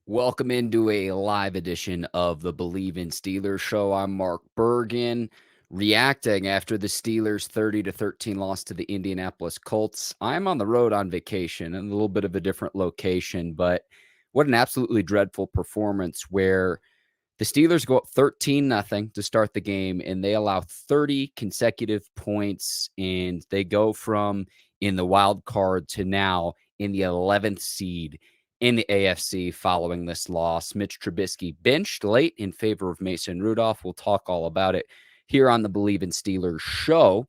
Welcome into a live edition of the Bleav in Steelers show. I'm Mark Bergin, reacting after the Steelers' 30-13 loss to the Indianapolis Colts. I'm on the road on vacation in a little bit of a different location, but what an absolutely dreadful performance where the Steelers go up 13-0 to start the game, and they allow 30 consecutive points, and they go from in the wild card to now in the 11th seed in the AFC following this loss. Mitch Trubisky benched late in favor of Mason Rudolph. We'll talk all about it here on the Bleav in Steelers show.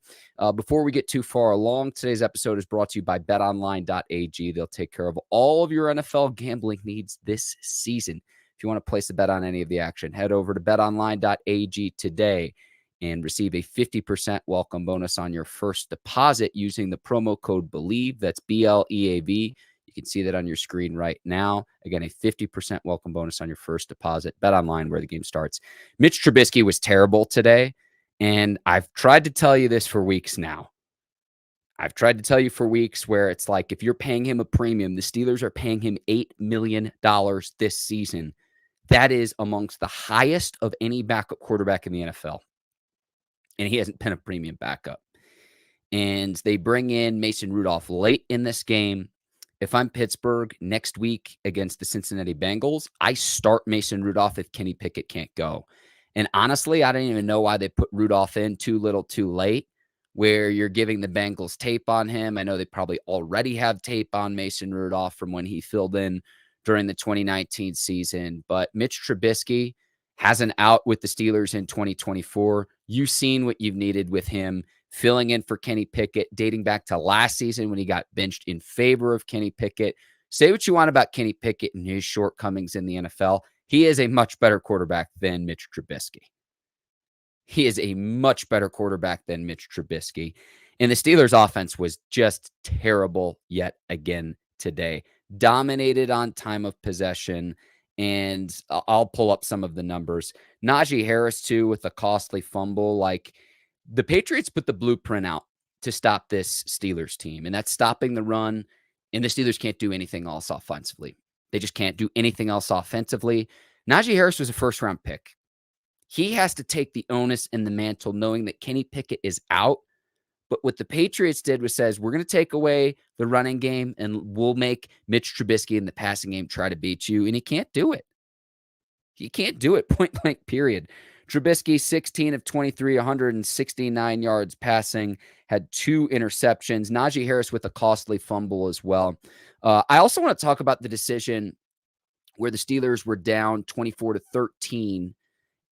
Before we get too far along, today's episode is brought to you by betonline.ag. They'll take care of all of your NFL gambling needs this season. If you want to place a bet on any of the action, head over to betonline.ag today and receive a 50% welcome bonus on your first deposit using the promo code Bleav. That's BLEAV. You can see that on your screen right now. Again, a 50% welcome bonus on your first deposit. Bet online where the game starts. Mitch Trubisky was terrible today, and I've tried to tell you this for weeks now. I've tried to tell you for weeks where it's like if you're paying him a premium, the Steelers are paying him $8 million this season. That is amongst the highest of any backup quarterback in the NFL. And he hasn't been a premium backup. And they bring in Mason Rudolph late in this game. If I'm Pittsburgh next week against the Cincinnati Bengals, I start Mason Rudolph if Kenny Pickett can't go. And honestly, I didn't even know why they put Rudolph in too little too late, where you're giving the Bengals tape on him. I know they probably already have tape on Mason Rudolph from when he filled in during the 2019 season. But Mitch Trubisky has an out with the Steelers in 2024. You've seen what you've needed with him filling in for Kenny Pickett, dating back to last season when he got benched in favor of Kenny Pickett. Say what you want about Kenny Pickett and his shortcomings in the NFL. He is a much better quarterback than Mitch Trubisky. He is a much better quarterback than Mitch Trubisky. And the Steelers' offense was just terrible yet again today. Dominated on time of possession. And I'll pull up some of the numbers. Najee Harris, too, with a costly fumble. Like, the Patriots put the blueprint out to stop this Steelers team, and that's stopping the run, and the Steelers can't do anything else offensively. They just can't do anything else offensively. Najee Harris was a first-round pick. He has to take the onus and the mantle knowing that Kenny Pickett is out. But what the Patriots did was says, we're going to take away the running game, and we'll make Mitch Trubisky in the passing game try to beat you, and he can't do it. He can't do it, point blank, period. Trubisky, 16 of 23, 169 yards passing, had 2 interceptions. Najee Harris with a costly fumble as well. I also want to talk about the decision where the Steelers were down 24-13,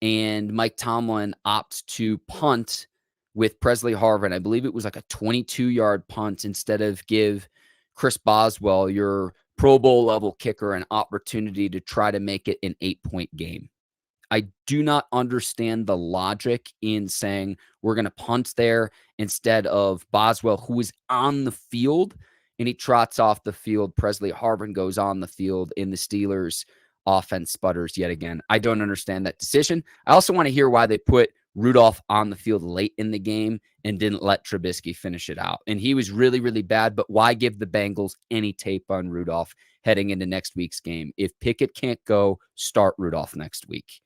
and Mike Tomlin opts to punt with Presley Harvin. I Bleav it was like a 22-yard punt instead of give Chris Boswell, your Pro Bowl level kicker, an opportunity to try to make it an 8-point game. I do not understand the logic in saying we're going to punt there instead of Boswell, who is on the field, and he trots off the field. Presley Harvin goes on the field, and the Steelers' offense sputters yet again. I don't understand that decision. I also want to hear why they put Rudolph on the field late in the game and didn't let Trubisky finish it out. And he was really, really bad, but why give the Bengals any tape on Rudolph heading into next week's game? If Pickett can't go, start Rudolph next week.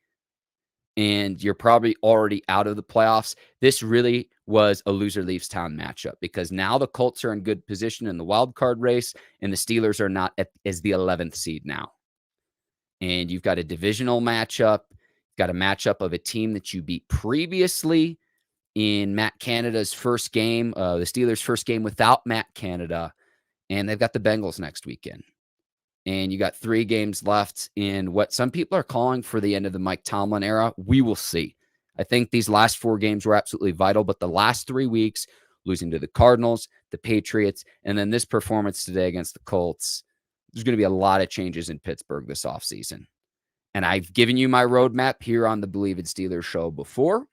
And you're probably already out of the playoffs. This really was a loser leaves town matchup because now the Colts are in good position in the wild card race, and the Steelers are not as the 11th seed now. And you've got a divisional matchup, got a matchup of a team that you beat previously in Matt Canada's first game, the Steelers' first game without Matt Canada, and they've got the Bengals next weekend. And you got 3 games left in what some people are calling for the end of the Mike Tomlin era. We will see. I think these last 4 games were absolutely vital, but the last 3 weeks, losing to the Cardinals, the Patriots, and then this performance today against the Colts, there's going to be a lot of changes in Pittsburgh this offseason. And I've given you my roadmap here on the Bleav in Steelers show before.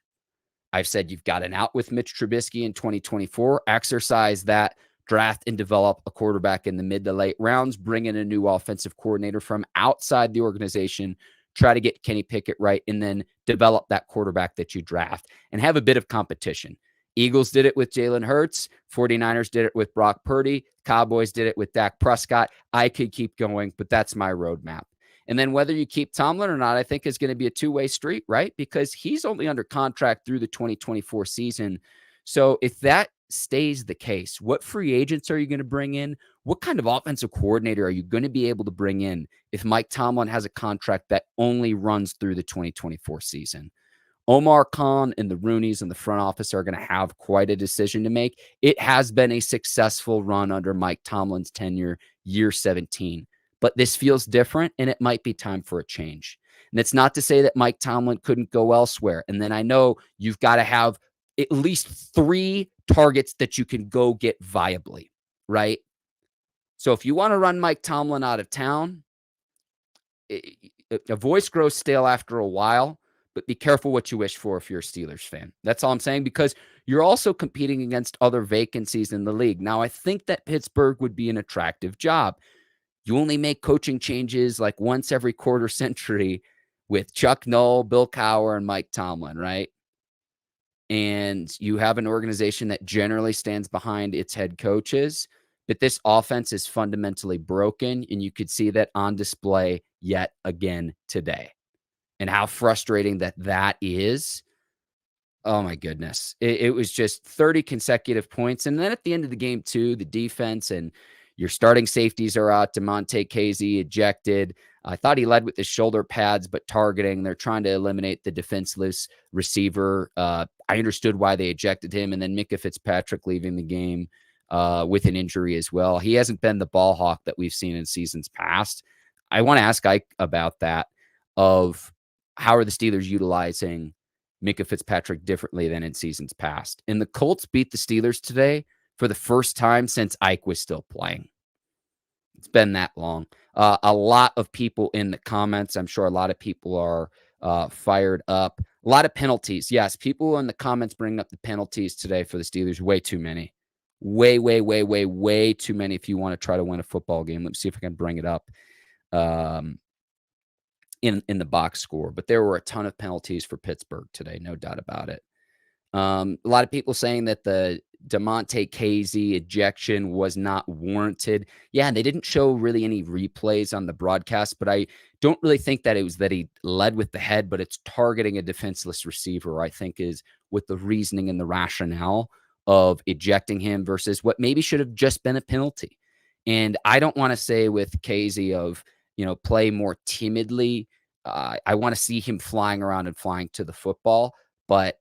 I've said you've got an out with Mitch Trubisky in 2024. Exercise that. Draft and develop a quarterback in the mid to late rounds, bring in a new offensive coordinator from outside the organization, try to get Kenny Pickett right, and then develop that quarterback that you draft and have a bit of competition. Eagles did it with Jalen Hurts. 49ers did it with Brock Purdy. Cowboys did it with Dak Prescott. I could keep going, but that's my roadmap. And then whether you keep Tomlin or not, I think is going to be a two-way street, right? Because he's only under contract through the 2024 season. So if that stays the case, what free agents are you going to bring in? What kind of offensive coordinator are you going to be able to bring in if Mike Tomlin has a contract that only runs through the 2024 season? Omar Khan and the Rooneys in the front office are going to have quite a decision to make. It has been a successful run under Mike Tomlin's tenure, year 17. But this feels different, and it might be time for a change. And it's not to say that Mike Tomlin couldn't go elsewhere. And then I know you've got to have at least 3 targets that you can go get viably, right? So if you want to run Mike Tomlin out of town, a voice grows stale after a while, but be careful what you wish for if you're a Steelers fan. That's all I'm saying, because you're also competing against other vacancies in the league. Now, I think that Pittsburgh would be an attractive job. You only make coaching changes like once every quarter century with Chuck Noll, Bill Cowher, and Mike Tomlin, right? And you have an organization that generally stands behind its head coaches, but this offense is fundamentally broken, and you could see that on display yet again today. And how frustrating that is. Oh, my goodness. It was just 30 consecutive points. And then at the end of the game, too, the defense and your starting safeties are out. Damontae Kazee ejected. I thought he led with his shoulder pads, but targeting. They're trying to eliminate the defenseless receiver. I understood why they ejected him. And then Minkah Fitzpatrick leaving the game with an injury as well. He hasn't been the ball hawk that we've seen in seasons past. I want to ask Ike about that, of how are the Steelers utilizing Minkah Fitzpatrick differently than in seasons past? And the Colts beat the Steelers today for the first time since Ike was still playing. It's been that long. A lot of people in the comments, I'm sure a lot of people are fired up. A lot of penalties. Yes, people in the comments bringing up the penalties today for the Steelers. Way too many. Way too many if you want to try to win a football game. Let me see if I can bring it up in the box score. But there were a ton of penalties for Pittsburgh today, no doubt about it. A lot of people saying that the Damontae Kazee ejection was not warranted. Yeah, they didn't show really any replays on the broadcast, but I don't really think that it was that he led with the head, but it's targeting a defenseless receiver, I think, is with the reasoning and the rationale of ejecting him versus what maybe should have just been a penalty. And I don't want to say with Kazee of, play more timidly. I want to see him flying around and flying to the football, but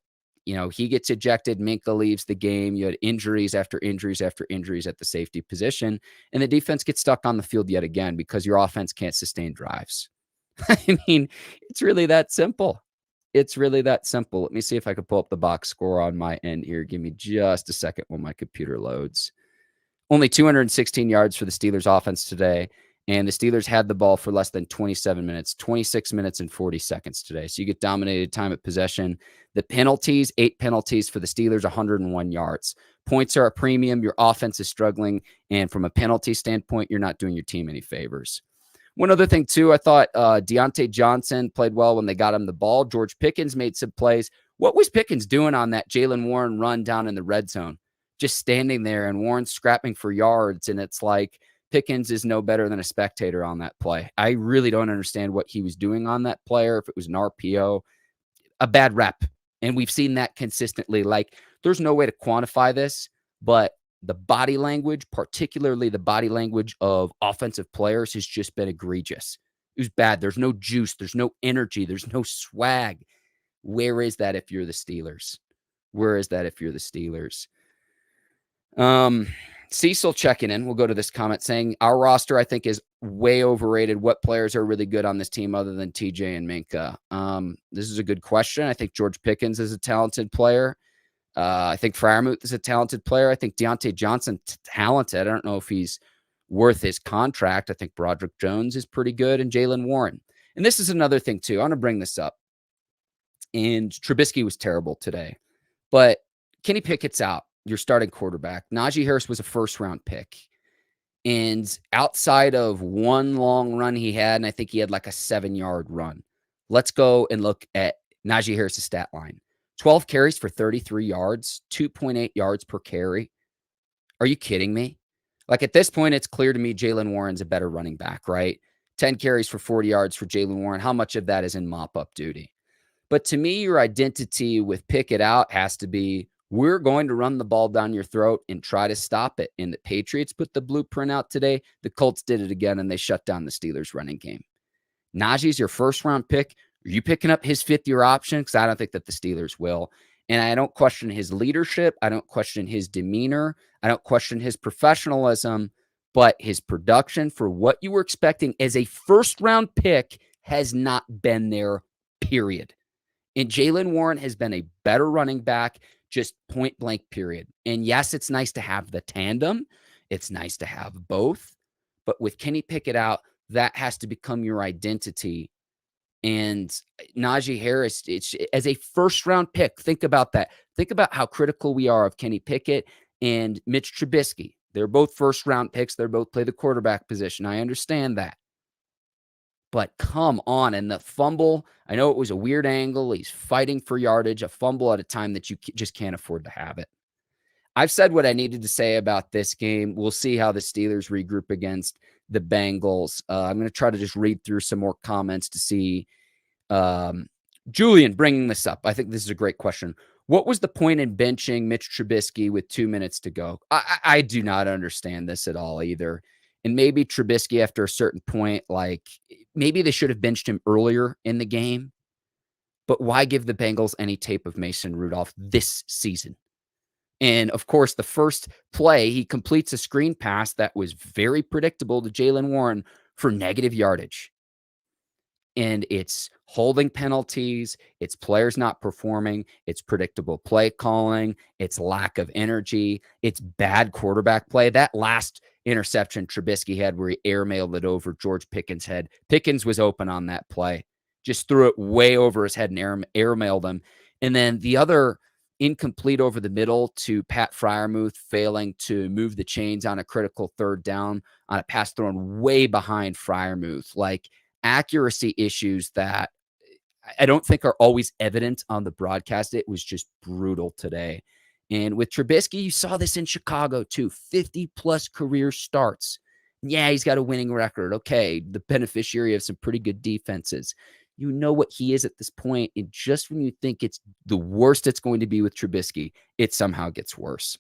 he gets ejected. Minkah leaves the game. You had injuries after injuries after injuries at the safety position. And the defense gets stuck on the field yet again because your offense can't sustain drives. I mean, it's really that simple. It's really that simple. Let me see if I can pull up the box score on my end here. Give me just a second while my computer loads. Only 216 yards for the Steelers offense today. And the Steelers had the ball for less than 27 minutes, 26 minutes and 40 seconds today. So you get dominated time at possession. The penalties, 8 penalties for the Steelers, 101 yards. Points are a premium. Your offense is struggling. And from a penalty standpoint, you're not doing your team any favors. One other thing, too, I thought Deontay Johnson played well when they got him the ball. George Pickens made some plays. What was Pickens doing on that Jaylen Warren run down in the red zone? Just standing there, and Warren scrapping for yards. And it's like, Pickens is no better than a spectator on that play. I really don't understand what he was doing on that player. If it was an RPO, a bad rep. And we've seen that consistently. Like, there's no way to quantify this, but the body language, particularly the body language of offensive players, has just been egregious. It was bad. There's no juice. There's no energy. There's no swag. Where is that if you're the Steelers? Where is that if you're the Steelers? Cecil checking in. We'll go to this comment saying our roster, I think, is way overrated. What players are really good on this team other than TJ and Minkah? This is a good question. I think George Pickens is a talented player. I think Freiermuth is a talented player. I think Deontay Johnson, talented. I don't know if he's worth his contract. I think Broderick Jones is pretty good, and Jaylen Warren. And this is another thing, too. I want to bring this up. And Trubisky was terrible today. But Kenny Pickett's out, your starting quarterback. Najee Harris was a first-round pick. And outside of one long run he had, and I think he had like a 7-yard run. Let's go and look at Najee Harris' stat line. 12 carries for 33 yards, 2.8 yards per carry. Are you kidding me? Like, at this point, it's clear to me Jaylen Warren's a better running back, right? 10 carries for 40 yards for Jaylen Warren. How much of that is in mop-up duty? But to me, your identity with Pickett out has to be, we're going to run the ball down your throat and try to stop it. And the Patriots put the blueprint out today. The Colts did it again, and they shut down the Steelers running game. Najee's your first-round pick. Are you picking up his fifth-year option? Because I don't think that the Steelers will. And I don't question his leadership. I don't question his demeanor. I don't question his professionalism. But his production for what you were expecting as a first-round pick has not been there, period. And Jaylen Warren has been a better running back, just point blank, period. And yes, it's nice to have the tandem. It's nice to have both. But with Kenny Pickett out, that has to become your identity. And Najee Harris, it's as a first round pick. Think about that. Think about how critical we are of Kenny Pickett and Mitch Trubisky. They're both first round picks. They're both play the quarterback position. I understand that. But come on. And the fumble, I know it was a weird angle. He's fighting for yardage, a fumble at a time that you just can't afford to have it. I've said what I needed to say about this game. We'll see how the Steelers regroup against the Bengals. I'm going to try to just read through some more comments to see. Julian bringing this up. I think this is a great question. What was the point in benching Mitch Trubisky with 2 minutes to go? I do not understand this at all either. And maybe Trubisky after a certain point, like maybe they should have benched him earlier in the game. But why give the Bengals any tape of Mason Rudolph this season? And of course, the first play, he completes a screen pass that was very predictable to Jaylen Warren for negative yardage. And it's holding penalties, it's players not performing, it's predictable play calling, it's lack of energy, it's bad quarterback play. That last interception Trubisky had where he airmailed it over George Pickens' head. Pickens was open on that play, just threw it way over his head and airmailed him. And then the other incomplete over the middle to Pat Freiermuth, failing to move the chains on a critical third down on a pass thrown way behind Freiermuth. Like accuracy issues that I don't think are always evident on the broadcast. It was just brutal today. And with Trubisky, you saw this in Chicago too, 50-plus career starts. Yeah, he's got a winning record. Okay, the beneficiary of some pretty good defenses. You know what he is at this point, and just when you think it's the worst it's going to be with Trubisky, it somehow gets worse.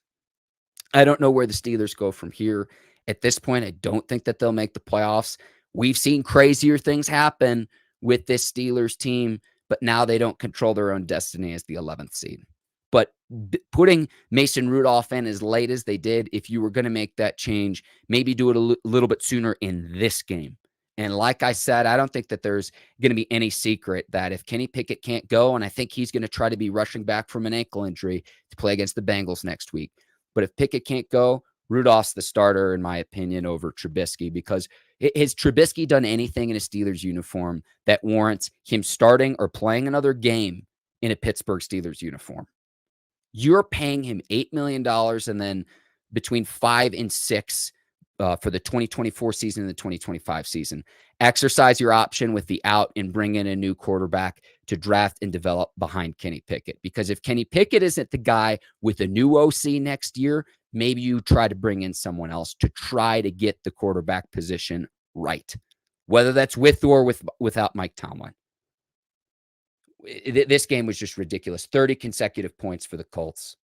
I don't know where the Steelers go from here. At this point, I don't think that they'll make the playoffs. We've seen crazier things happen with this Steelers team, but now they don't control their own destiny as the 11th seed. But putting Mason Rudolph in as late as they did, if you were going to make that change, maybe do it a little bit sooner in this game. And like I said, I don't think that there's going to be any secret that if Kenny Pickett can't go, and I think he's going to try to be rushing back from an ankle injury to play against the Bengals next week. But if Pickett can't go, Rudolph's the starter, in my opinion, over Trubisky, because has Trubisky done anything in a Steelers uniform that warrants him starting or playing another game in a Pittsburgh Steelers uniform? You're paying him $8 million and then between 5 and 6 for the 2024 season and the 2025 season. Exercise your option with the out and bring in a new quarterback to draft and develop behind Kenny Pickett. Because if Kenny Pickett isn't the guy with a new OC next year, maybe you try to bring in someone else to try to get the quarterback position right, whether that's with or without Mike Tomlin. This game was just ridiculous. 30 consecutive points for the Colts.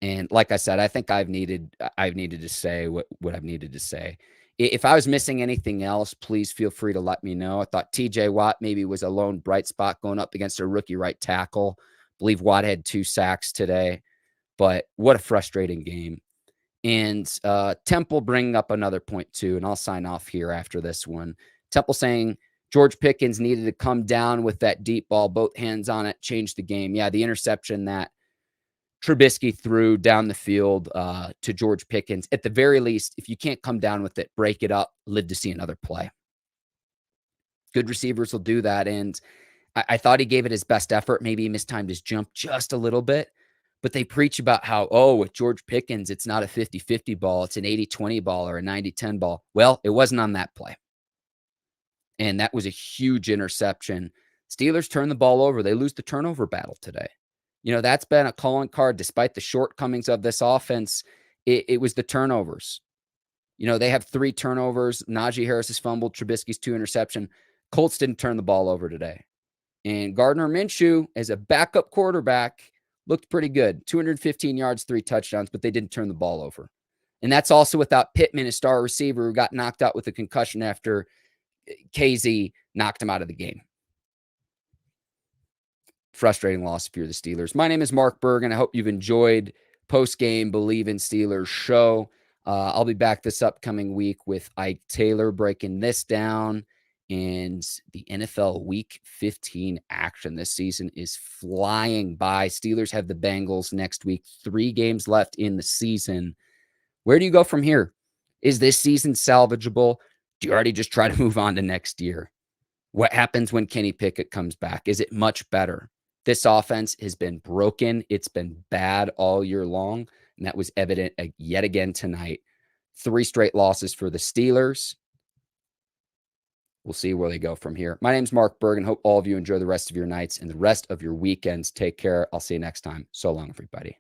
And like I said, I think I've needed to say what I've needed to say. If I was missing anything else, please feel free to let me know. I thought TJ Watt maybe was a lone bright spot going up against a rookie right tackle. Bleav Watt had 2 sacks today, but what a frustrating game. And Temple bringing up another point too, and I'll sign off here after this one. Temple saying George Pickens needed to come down with that deep ball, both hands on it, change the game. Yeah, the interception that Trubisky threw down the field to George Pickens. At the very least, if you can't come down with it, break it up, live to see another play. Good receivers will do that. And I thought he gave it his best effort. Maybe he mistimed his jump just a little bit. But they preach about how, with George Pickens, it's not a 50-50 ball. It's an 80-20 ball or a 90-10 ball. Well, it wasn't on that play. And that was a huge interception. Steelers turn the ball over. They lose the turnover battle today. You know, that's been a calling card despite the shortcomings of this offense. It was the turnovers. They have 3 turnovers. Najee Harris has fumbled. Trubisky's 2 interception. Colts didn't turn the ball over today. And Gardner Minshew, as a backup quarterback, looked pretty good. 215 yards, 3 touchdowns, but they didn't turn the ball over. And that's also without Pittman, a star receiver who got knocked out with a concussion after KZ knocked him out of the game. Frustrating loss if you're the Steelers. My name is Mark Bergin. I hope you've enjoyed post-game Bleav in Steelers show. I'll be back this upcoming week with Ike Taylor breaking this down. And the NFL Week 15 action this season is flying by. Steelers have the Bengals next week. 3 games left in the season. Where do you go from here? Is this season salvageable? Do you already just try to move on to next year? What happens when Kenny Pickett comes back? Is it much better? This offense has been broken. It's been bad all year long, and that was evident yet again tonight. 3 straight losses for the Steelers. We'll see where they go from here. My name's Mark Bergin. Hope all of you enjoy the rest of your nights and the rest of your weekends. Take care. I'll see you next time. So long, everybody.